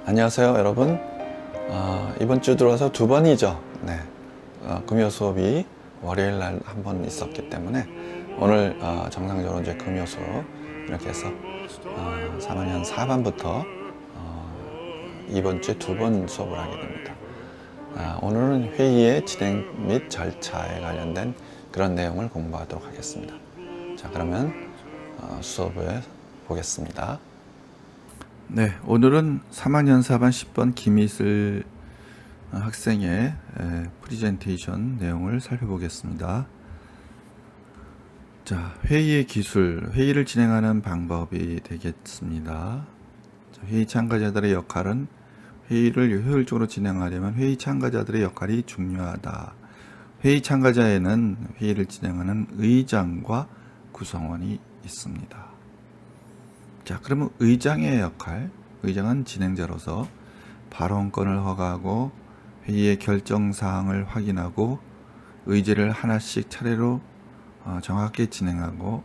안녕하세요 여러분. 이번 주 들어와서 두 번이죠. 금요 수업이 월요일 날 한 번 있었기 때문에 오늘 정상적으로 이제 금요 수업 이렇게 해서 3학년 4반부터 이번 주에 두 번 수업을 하게 됩니다. 오늘은 회의의 진행 및 절차에 관련된 그런 내용을 공부하도록 하겠습니다. 자, 그러면 수업을 보겠습니다. 네, 오늘은 3학년 4반 10번 김희슬 학생의 프리젠테이션 내용을 살펴보겠습니다. 자, 회의의 기술, 회의를 진행하는 방법이 되겠습니다. 자, 회의 참가자들의 역할은 회의를 효율적으로 진행하려면 회의 참가자들의 역할이 중요하다. 회의 참가자에는 회의를 진행하는 의장과 구성원이 있습니다. 자, 그러면 의장의 역할, 의장은 진행자로서 발언권을 허가하고 회의의 결정사항을 확인하고 의제를 하나씩 차례로 정확히 진행하고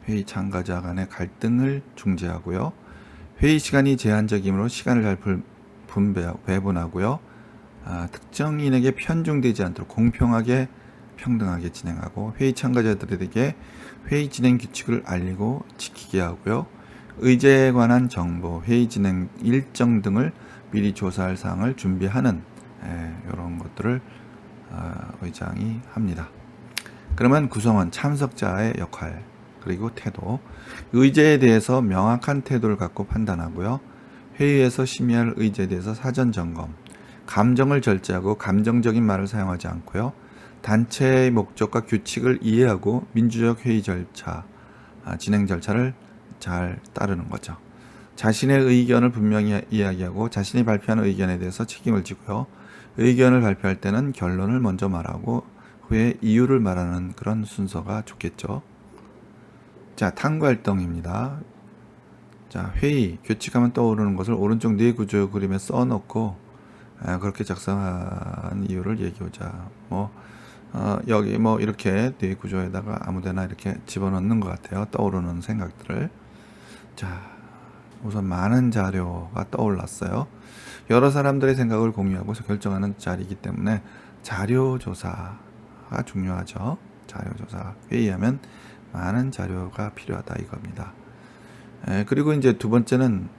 회의 참가자 간의 갈등을 중재하고요. 회의 시간이 제한적이므로 시간을 잘 배분하고요. 특정인에게 편중되지 않도록 공평하게 평등하게 진행하고 회의 참가자들에게 회의 진행 규칙을 알리고 지키게 하고요. 의제에 관한 정보, 회의 진행 일정 등을 미리 조사할 사항을 준비하는 이런 것들을 의장이 합니다. 그러면 구성원, 참석자의 역할, 그리고 태도, 의제에 대해서 명확한 태도를 갖고 판단하고요. 회의에서 심의할 의제에 대해서 사전 점검, 감정을 절제하고 감정적인 말을 사용하지 않고요. 단체의 목적과 규칙을 이해하고 민주적 회의 절차, 진행 절차를 잘 따르는 거죠. 자신의 의견을 분명히 이야기하고 자신이 발표한 의견에 대해서 책임을 지고요. 의견을 발표할 때는 결론을 먼저 말하고 후에 이유를 말하는 그런 순서가 좋겠죠. 자, 탐구활동입니다. 자, 회의, 규칙하면 떠오르는 것을 오른쪽 뇌 구조 그림에 써놓고 그렇게 작성한 이유를 얘기하자. 여기 이렇게 뇌 구조에다가 아무데나 이렇게 집어넣는 것 같아요. 떠오르는 생각들을. 자, 우선 많은 자료가 떠올랐어요. 여러 사람들의 생각을 공유하고 결정하는 자리이기 때문에 자료조사가 중요하죠. 자료조사. 회의하면 많은 자료가 필요하다 이겁니다. 그리고 이제 두 번째는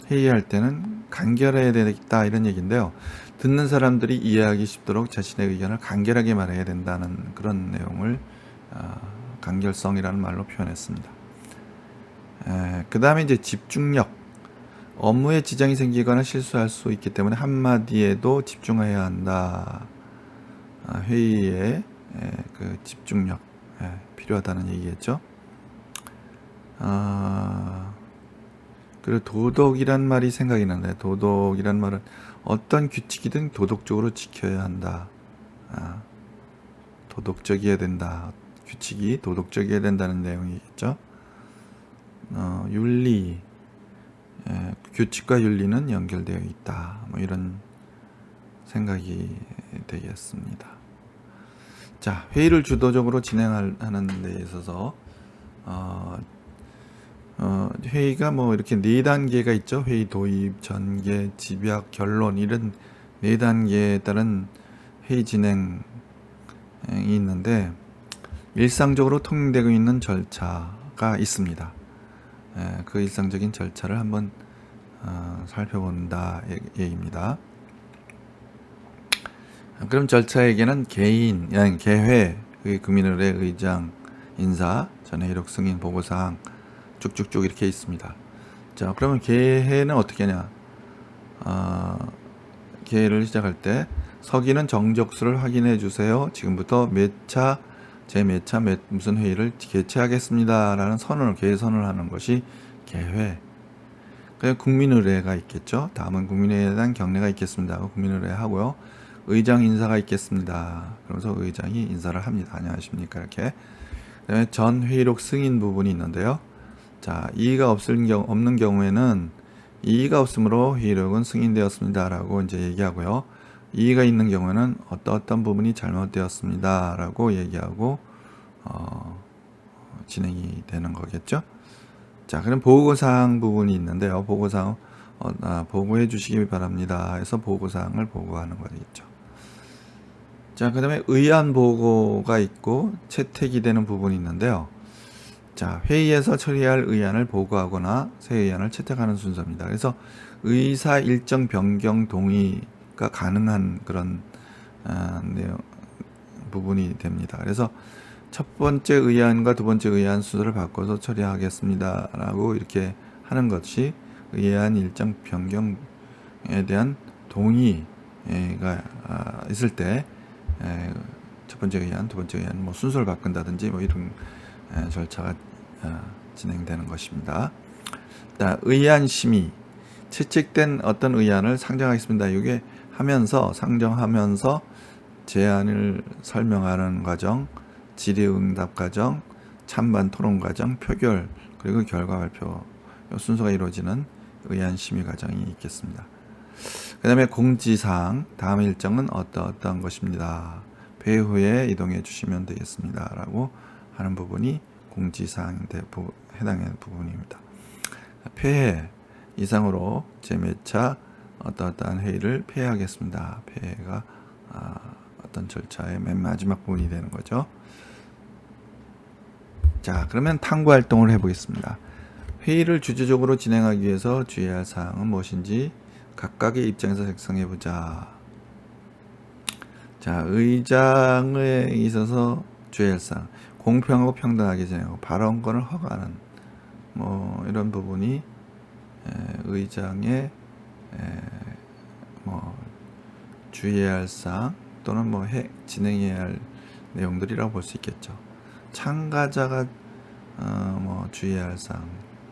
회의할 때는 간결해야 되겠다 이런 얘기인데요. 듣는 사람들이 이해하기 쉽도록 자신의 의견을 간결하게 말해야 된다는 그런 내용을 간결성이라는 말로 표현했습니다. 그 다음에 이제 집중력. 업무에 지장이 생기거나 실수할 수 있기 때문에 한마디에도 집중해야 한다. 회의에 그 집중력 필요하다는 얘기겠죠. 그리고 도덕이란 말이 생각이 나는데, 도덕이란 말은 어떤 규칙이든 도덕적으로 지켜야 한다. 도덕적이어야 된다. 규칙이 도덕적이어야 된다는 내용이겠죠. 윤리, 규칙과 윤리는 연결되어 있다. 이런 생각이 되겠습니다. 자, 회의를 주도적으로 진행하는 데 있어서 회의가 이렇게 4단계가 있죠. 회의 도입, 전개, 집약, 결론 이런 4단계에 따른 회의 진행이 있는데 일상적으로 통용되고 있는 절차가 있습니다. 그 일상적인 절차를 한번 살펴본다 얘기입니다. 그럼 절차에게는 개인, 개회, 금인의회 의장, 인사, 전회의록 승인, 보고사항 쭉쭉쭉 이렇게 있습니다. 자, 그러면 개회는 어떻게 하냐? 개회를 시작할 때 서기는 정적수를 확인해 주세요. 지금부터 몇 차, 몇 차, 무슨 회의를 개최하겠습니다라는 개회 선언을 하는 것이 개회. 그래서 국민의례가 있겠죠. 다음은 국민의례에 대한 경례가 있겠습니다. 국민의례 하고요. 의장 인사가 있겠습니다. 그러면서 의장이 인사를 합니다. 안녕하십니까 이렇게. 그다음에 전 회의록 승인 부분이 있는데요. 자, 이의가 없는 경우에는 이의가 없으므로 회의록은 승인되었습니다라고 이제 얘기하고요. 이의가 있는 경우에는 어떤 부분이 잘못되었습니다라고 얘기하고 진행이 되는 거겠죠. 자, 그럼 보고사항 부분이 있는데요. 보고사항 보고해 주시기 바랍니다 해서 보고사항을 보고하는 거겠죠. 자, 그 다음에 의안 보고가 있고 채택이 되는 부분이 있는데요. 자, 회의에서 처리할 의안을 보고하거나 새 의안을 채택하는 순서입니다. 그래서 의사 일정 변경 동의가 가능한 그런 내용 부분이 됩니다. 그래서 첫 번째 의안과 두 번째 의안 순서를 바꿔서 처리하겠습니다 라고 이렇게 하는 것이 의안 일정 변경에 대한 동의가 있을 때 첫 번째 의안, 두 번째 의안 순서를 바꾼다든지 이런 절차가 진행되는 것입니다. 의안 심의, 채택된 어떤 의안을 상정하겠습니다. 이게 상정하면서 제안을 설명하는 과정, 질의응답 과정, 찬반 토론 과정, 표결, 그리고 결과 발표 순서가 이루어지는 의안 심의 과정이 있겠습니다. 그 다음에 공지사항, 다음 일정은 어떠한 것입니다. 폐회 후에 이동해 주시면 되겠습니다 라고 하는 부분이 공지사항인데 해당하는 부분입니다. 폐회 이상으로 제 몇 차 어떠한 회의를 폐회하겠습니다. 폐회가 어떤 절차의 맨 마지막 부분이 되는 거죠. 자, 그러면 탐구 활동을 해보겠습니다. 회의를 주제적으로 진행하기 위해서 주의할 사항은 무엇인지 각각의 입장에서 작성해보자. 자, 의장에 있어서 주의할 사항, 공평하고 평등하게 진행하고 발언권을 허가하는 이런 부분이 의장의 주의해야 할 사항 또는 진행해야 할 내용들이라고 볼 수 있겠죠. 참가자가 주의해야 할 사항,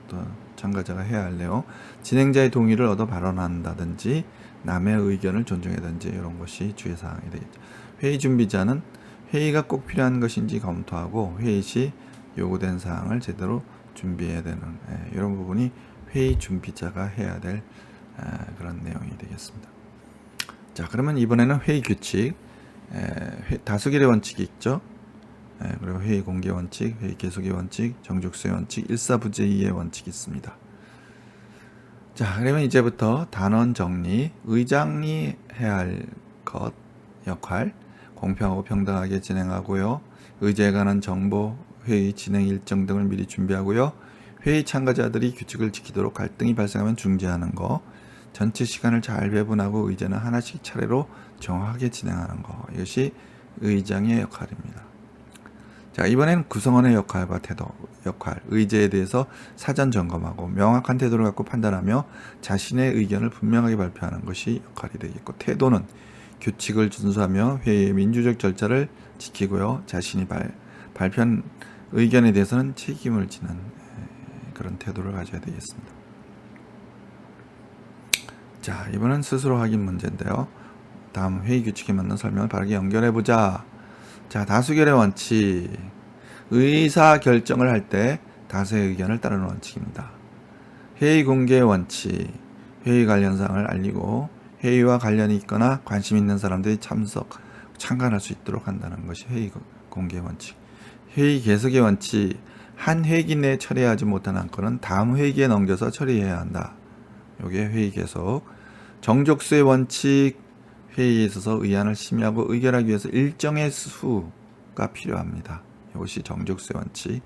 또 참가자가 해야 할 내용, 진행자의 동의를 얻어 발언한다든지 남의 의견을 존중하든지 이런 것이 주의사항이 되겠죠. 회의 준비자는 회의가 꼭 필요한 것인지 검토하고 회의 시 요구된 사항을 제대로 준비해야 되는 이런 부분이 회의 준비자가 해야 될 그런 내용이 되겠습니다. 자, 그러면 이번에는 회의 규칙, 다수결의 원칙이 있죠. 그리고 회의 공개 원칙, 회의 계속의 원칙, 정족수의 원칙, 일사부재의의 원칙이 있습니다. 자, 그러면 이제부터 단원 정리, 의장이 해야 할 것, 역할, 공평하고 평등하게 진행하고요. 의제에 관한 정보, 회의 진행 일정 등을 미리 준비하고요. 회의 참가자들이 규칙을 지키도록 갈등이 발생하면 중재하는 거, 전체 시간을 잘 배분하고 의제는 하나씩 차례로 정확하게 진행하는 거, 이것이 의장의 역할입니다. 자, 이번에는 구성원의 역할과 태도, 의제에 대해서 사전 점검하고 명확한 태도를 갖고 판단하며 자신의 의견을 분명하게 발표하는 것이 역할이 되겠고, 태도는 규칙을 준수하며 회의의 민주적 절차를 지키고요. 자신이 발표한 의견에 대해서는 책임을 지는 그런 태도를 가져야 되겠습니다. 자, 이번엔 스스로 확인 문제인데요. 다음 회의 규칙에 맞는 설명을 바르게 연결해보자. 자, 다수결의 원칙. 의사 결정을 할 때 다수의 의견을 따르는 원칙입니다. 회의 공개 원칙. 회의 관련 사항을 알리고 회의와 관련이 있거나 관심 있는 사람들이 참관할 수 있도록 한다는 것이 회의 공개 원칙. 회의 계속의 원칙. 한 회기 내에 처리하지 못한 안건은 다음 회기에 넘겨서 처리해야 한다. 이게 회의 계속. 정족수의 원칙. 회의에 있어서 의안을 심의하고 의결하기 위해서 일정의 수가 필요합니다. 이것이 정족수의 원칙.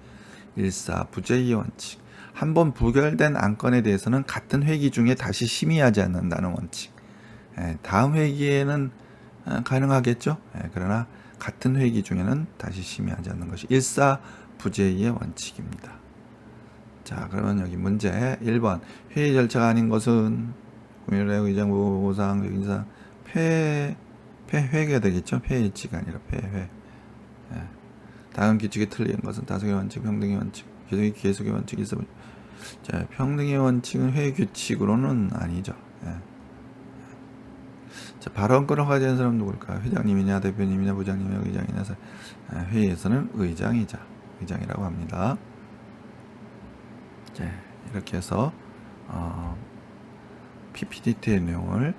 일사부재의 원칙. 한번 부결된 안건에 대해서는 같은 회기 중에 다시 심의하지 않는다는 원칙. 다음 회기에는 가능하겠죠. 그러나 같은 회기 중에는 다시 심의하지 않는 것이 일사부재의 원칙입니다. 자, 그러면 여기 문제 1번. 회의 절차가 아닌 것은 국민의회 의장 보고사항, 인사 폐회가 되겠죠. 폐일치가 아니라 폐회. 다음 규칙이 틀린 것은 다수결의 원칙, 평등의 원칙, 계속의 원칙이 있어. 자, 평등의 원칙은 회의 규칙으로는 아니죠. 자, 발언권을 가지는 사람 누굴까? 회장님이냐, 대표님이냐, 부장님이냐, 의장이냐. 회의에서는 의장이라고 합니다. 자, 이렇게 해서 PPT의 내용을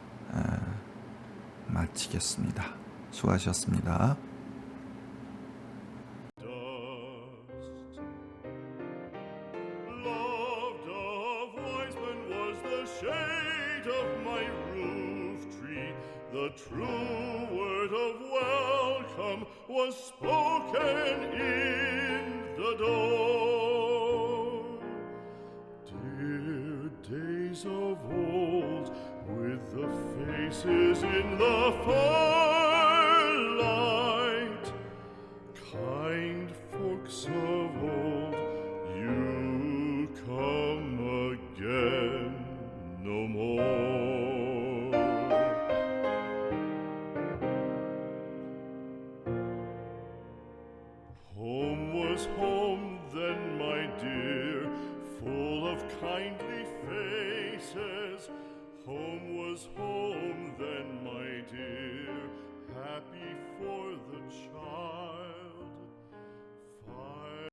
마치겠습니다. 수고하셨습니다. Loved of wise men was the shade. the true word of welcome was spoken in the door. Dear days of old, with the faces in the firelight, kind folks of old, you come again no more. Home was home then, my dear, full of kindly faces. Home was home